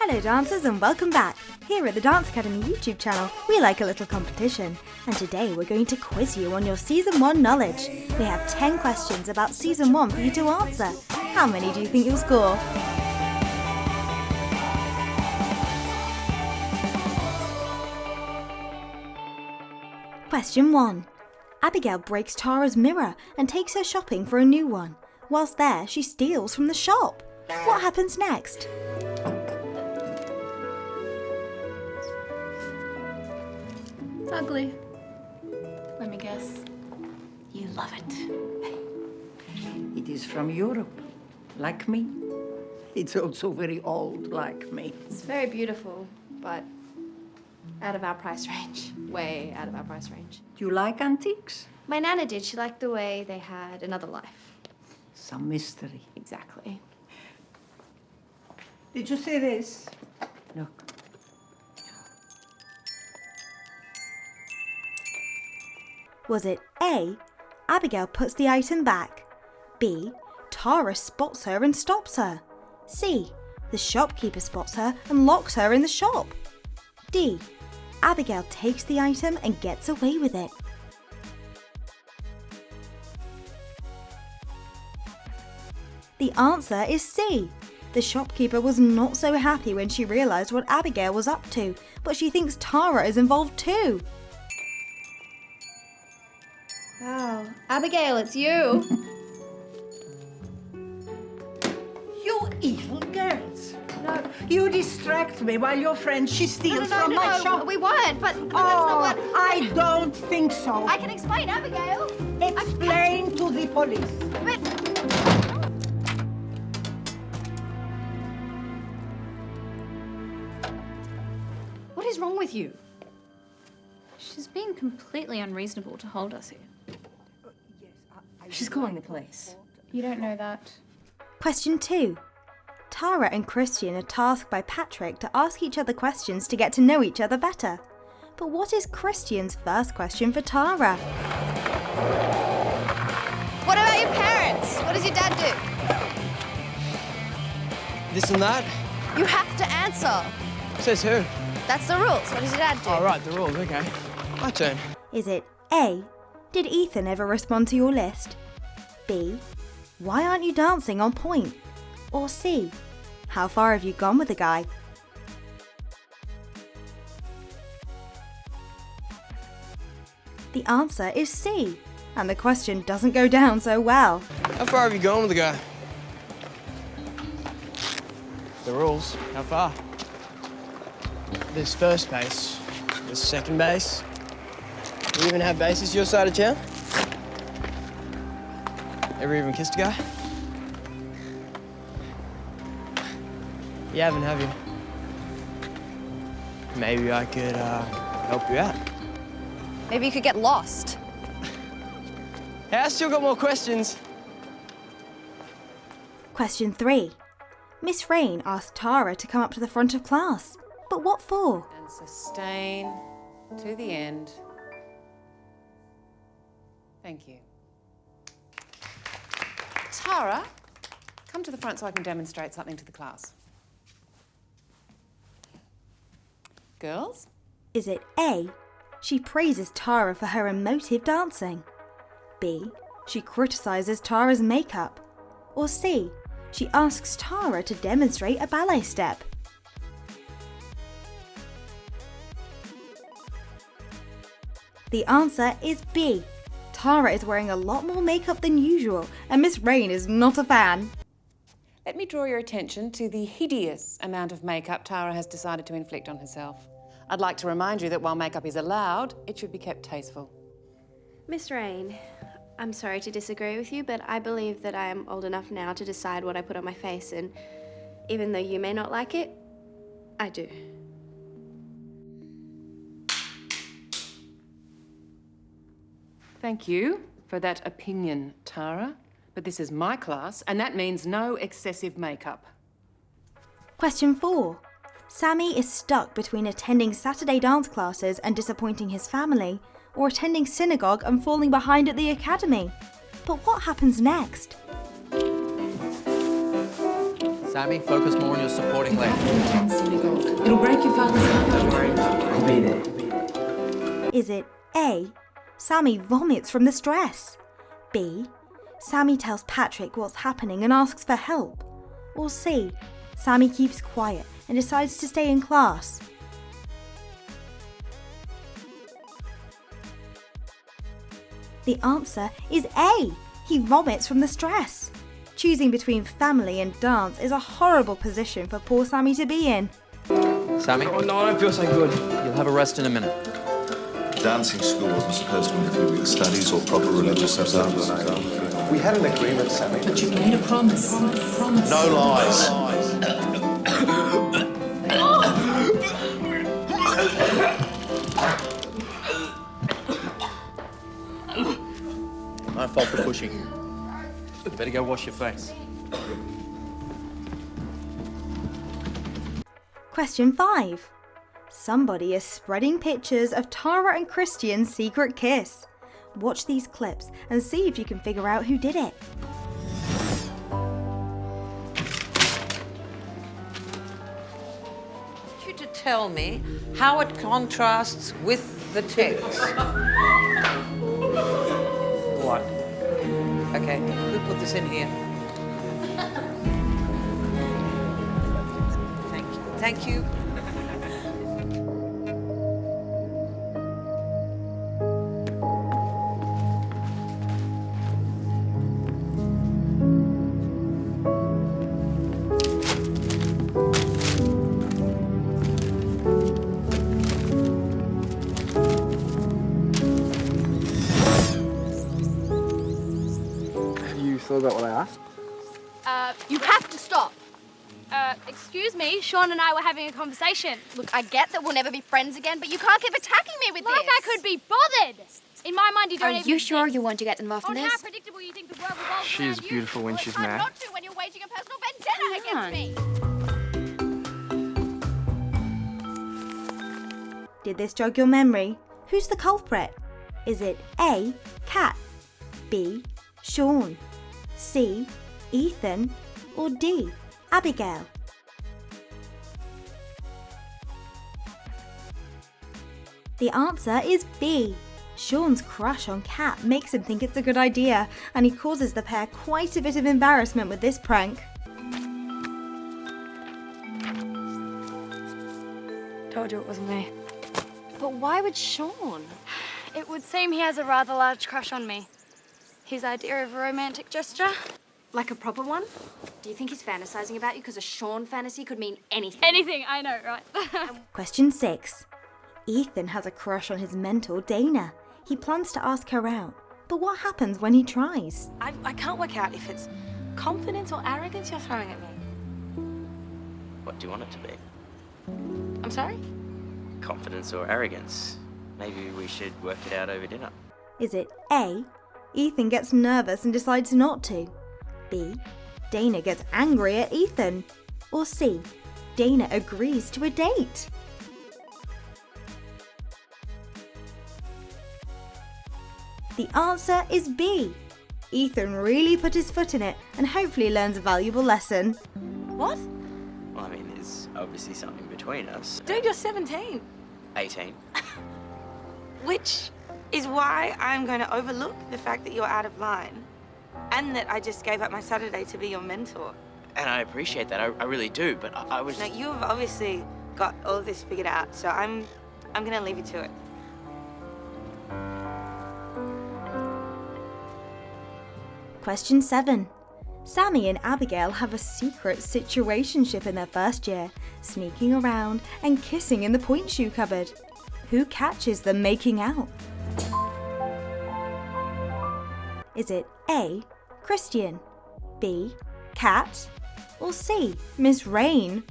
Hello dancers and welcome back. Here at the Dance Academy YouTube channel, we like a little competition. And today we're going to quiz you on your Season 1 knowledge. We have 10 questions about Season 1 for you to answer. How many do you think you'll score? Question 1. Abigail breaks Tara's mirror and takes her shopping for a new one. Whilst there, she steals from the shop. What happens next? It's ugly. Let me guess. You love it. It is from Europe, like me. It's also very old, like me. It's very beautiful, but out of our price range. Way out of our price range. Do you like antiques? My Nana did. She liked the way they had another life. Some mystery. Exactly. Did you see this? Look. Was it A. Abigail puts the item back, B. Tara spots her and stops her, C. The shopkeeper spots her and locks her in the shop, D. Abigail takes the item and gets away with it? The answer is C. The shopkeeper was not so happy when she realised what Abigail was up to, but she thinks Tara is involved too. Wow. Abigail, it's you. You evil girls. No. You distract me while your friend, she steals from my shop. We weren't, but that's Oh, not what... I don't think so. I can explain, Abigail. Explain to the police. But... What is wrong with you? She's being completely unreasonable to hold us here. She's calling the police. You don't know that. Question 2. Tara and Christian are tasked by Patrick to ask each other questions to get to know each other better. But what is Christian's first question for Tara? What about your parents? What does your dad do? This and that? You have to answer. Says who? That's the rules. What does your dad do? Oh, right, the rules, okay. My turn. Is it A. Did Ethan ever respond to your list? B. Why aren't you dancing on point? Or C. How far have you gone with the guy? The answer is C, and the question doesn't go down so well. How far have you gone with the guy? The rules. How far? There's first base. There's second base. You even have bases your side of town? Ever even kissed a guy? You haven't, have you? Maybe I could help you out. Maybe you could get lost. Hey, I still got more questions. Question 3. Miss Rain asked Tara to come up to the front of class. But what for? And sustain to the end. Thank you. Tara, come to the front so I can demonstrate something to the class. Girls? Is it A. She praises Tara for her emotive dancing? B. She criticises Tara's makeup? Or C. She asks Tara to demonstrate a ballet step? The answer is B. Tara is wearing a lot more makeup than usual, and Miss Rain is not a fan. Let me draw your attention to the hideous amount of makeup Tara has decided to inflict on herself. I'd like to remind you that while makeup is allowed, it should be kept tasteful. Miss Rain, I'm sorry to disagree with you, but I believe that I am old enough now to decide what I put on my face, and even though you may not like it, I do. Thank you for that opinion, Tara. But this is my class, and that means no excessive makeup. Question 4. Sami is stuck between attending Saturday dance classes and disappointing his family, or attending synagogue and falling behind at the academy. But what happens next? Sami, focus more on your supporting leg. It'll break your father's heart. Don't worry, I'll be there. Is it A. Sami vomits from the stress? B. Sami tells Patrick what's happening and asks for help? Or C. Sami keeps quiet and decides to stay in class? The answer is A. He vomits from the stress. Choosing between family and dance is a horrible position for poor Sami to be in. Sami? Oh no, I don't feel so good. You'll have a rest in a minute. Dancing school wasn't supposed to interfere with studies or proper religious observance. We had an agreement, Sami. But you made a promise. No lies. No fault for pushing. You better go wash your face. Question 5. Somebody is spreading pictures of Tara and Christian's secret kiss. Watch these clips and see if you can figure out who did it. You to tell me how it contrasts with the text. What? Okay, who put this in here? Thank you. Thank you. You thought about what I asked? You have to stop. Excuse me, Sean and I were having a conversation. Look, I get that we'll never be friends again, but you can't keep attacking me with Like this. I could be bothered. In my mind, you don't Are even you sure think you want to get involved in on this? how predictable you think the world revolves She is around you. beautiful when Well, she's it's hard mad. not to when you're waging a personal vendetta against me. Did this jog your memory? Who's the culprit? Is it A. Kat, B. Sean, C. Ethan, or D. Abigail? The answer is B. Sean's crush on Kat makes him think it's a good idea, and he causes the pair quite a bit of embarrassment with this prank. Told you it wasn't me. But why would Sean? It would seem he has a rather large crush on me. His idea of a romantic gesture? Like a proper one? Do you think he's fantasizing about you because a Sean fantasy could mean anything? Anything, I know, right? Question 6. Ethan has a crush on his mentor, Dana. He plans to ask her out, but what happens when he tries? I can't work out if it's confidence or arrogance you're throwing at me. What do you want it to be? I'm sorry? Confidence or arrogance? Maybe we should work it out over dinner. Is it A. Ethan gets nervous and decides not to? B. Dana gets angry at Ethan? Or C. Dana agrees to a date? The answer is B. Ethan really put his foot in it and hopefully learns a valuable lesson. What? Well, I mean, there's obviously something between us. Dude, you're 17. 18. Which is why I'm going to overlook the fact that you're out of line and that I just gave up my Saturday to be your mentor. And I appreciate that, I really do, but I was... Now, you've obviously got all of this figured out, so I'm going to leave you to it. Question 7. Sami and Abigail have a secret situationship in their first year, sneaking around and kissing in the point shoe cupboard. Who catches them making out? Is it A. Christian, B. Kat, or C. Miss Rain?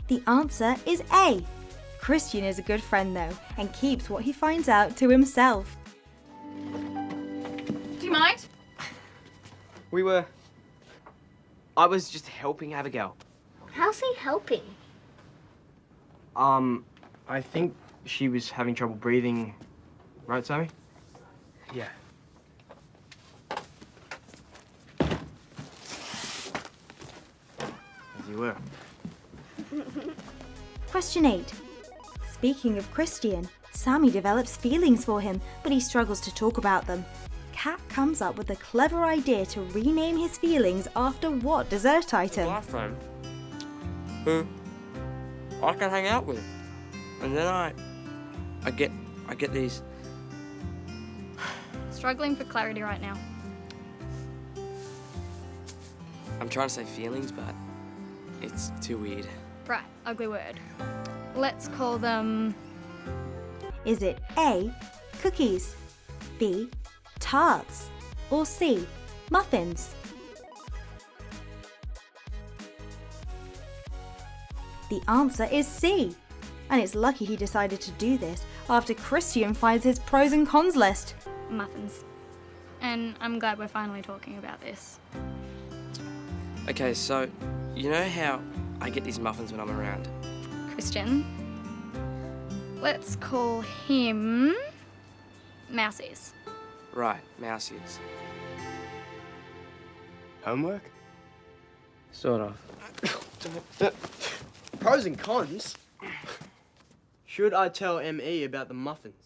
The answer is A. Christian is a good friend though, and keeps what he finds out to himself. Do you mind? I was just helping Abigail. How's he helping? I think she was having trouble breathing. Right, Sami? Yeah. you were. Question 8. Speaking of Christian, Sami develops feelings for him, but he struggles to talk about them. Kat comes up with a clever idea to rename his feelings after what dessert item? My friend, who I can hang out with, and then I get these. Struggling for clarity right now. I'm trying to say feelings, but it's too weird. Right, ugly word. Let's call them... Is it A, cookies, B, tarts, or C, muffins? The answer is C. And it's lucky he decided to do this after Christian finds his pros and cons list. muffins. And I'm glad we're finally talking about this. Okay, so you know how I get these muffins when I'm around? Christian. Let's call him... Mousies. Right, mousies. Homework? Sort of. Pros and cons? Should I tell ME about the muffins?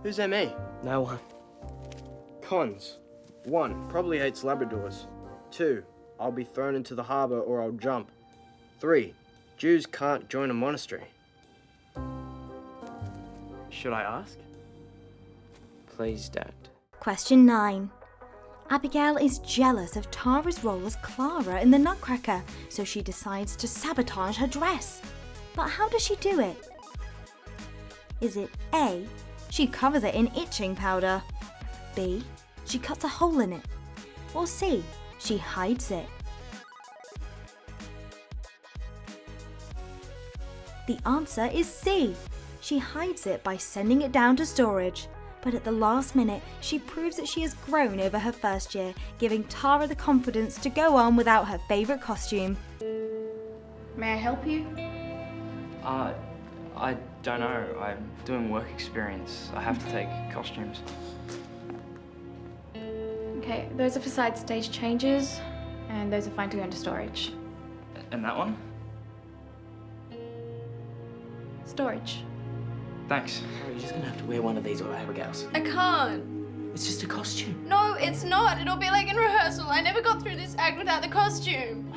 Who's ME? No one. Cons. 1. Probably hates Labradors. 2. I'll be thrown into the harbour or I'll jump. 3. Jews can't join a monastery. Should I ask? Please don't. Question 9. Abigail is jealous of Tara's role as Clara in the Nutcracker, so she decides to sabotage her dress. But how does she do it? Is it A, she covers it in itching powder, B, she cuts a hole in it, or C, she hides it? The answer is C. She hides it by sending it down to storage. But at the last minute, she proves that she has grown over her first year, giving Tara the confidence to go on without her favourite costume. May I help you? I don't know. I'm doing work experience. I have to take costumes. Okay, those are for side stage changes, and those are fine to go into storage. And that one? Storage. Thanks. You're just gonna have to wear one of these or Abigail's. I can't. It's just a costume. No, it's not. It'll be like in rehearsal. I never got through this act without the costume.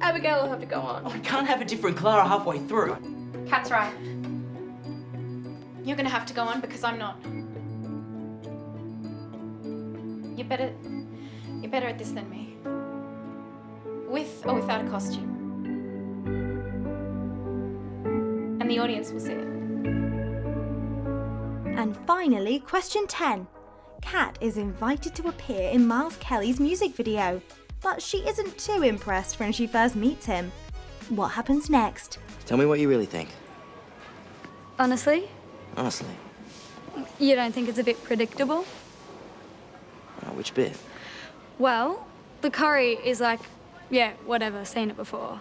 Abigail will have to go on. Oh, we can't have a different Clara halfway through. Kat's right. You're gonna have to go on because I'm not. You're better at this than me. With or without a costume. And the audience will see it. And finally, question 10. Kat is invited to appear in Miles Kelly's music video, but she isn't too impressed when she first meets him. What happens next? Tell me what you really think. Honestly? Honestly. You don't think it's a bit predictable? Which bit? Well, the curry is like, yeah, whatever, seen it before.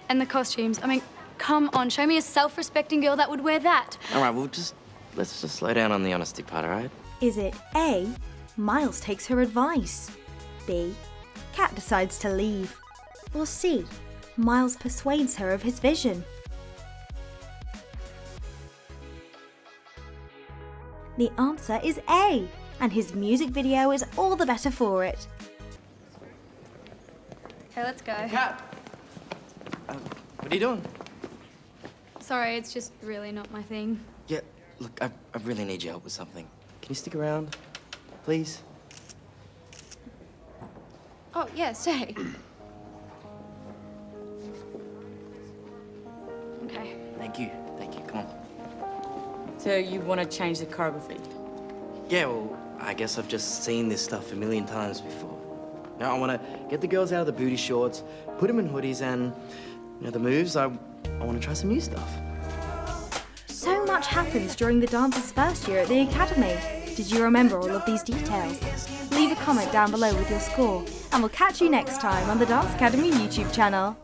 And the costumes, I mean, come on, show me a self-respecting girl that would wear that. All right, let's just slow down on the honesty part, all right? Is it A, Miles takes her advice, B, Kat decides to leave, or C, Miles persuades her of his vision? The answer is A, and his music video is all the better for it. Okay, let's go. Kat! What are you doing? Sorry, it's just really not my thing. Yeah, look, I really need your help with something. Can you stick around, please? Oh, yeah, stay. Okay. Thank you, come on. So you want to change the choreography? Yeah, well, I guess I've just seen this stuff a million times before. Now I want to get the girls out of the booty shorts, put them in hoodies, and, you know, the moves, I want to try some new stuff. So much happens during the dancer's first year at the Academy. Did you remember all of these details? Leave a comment down below with your score, and we'll catch you next time on the Dance Academy YouTube channel.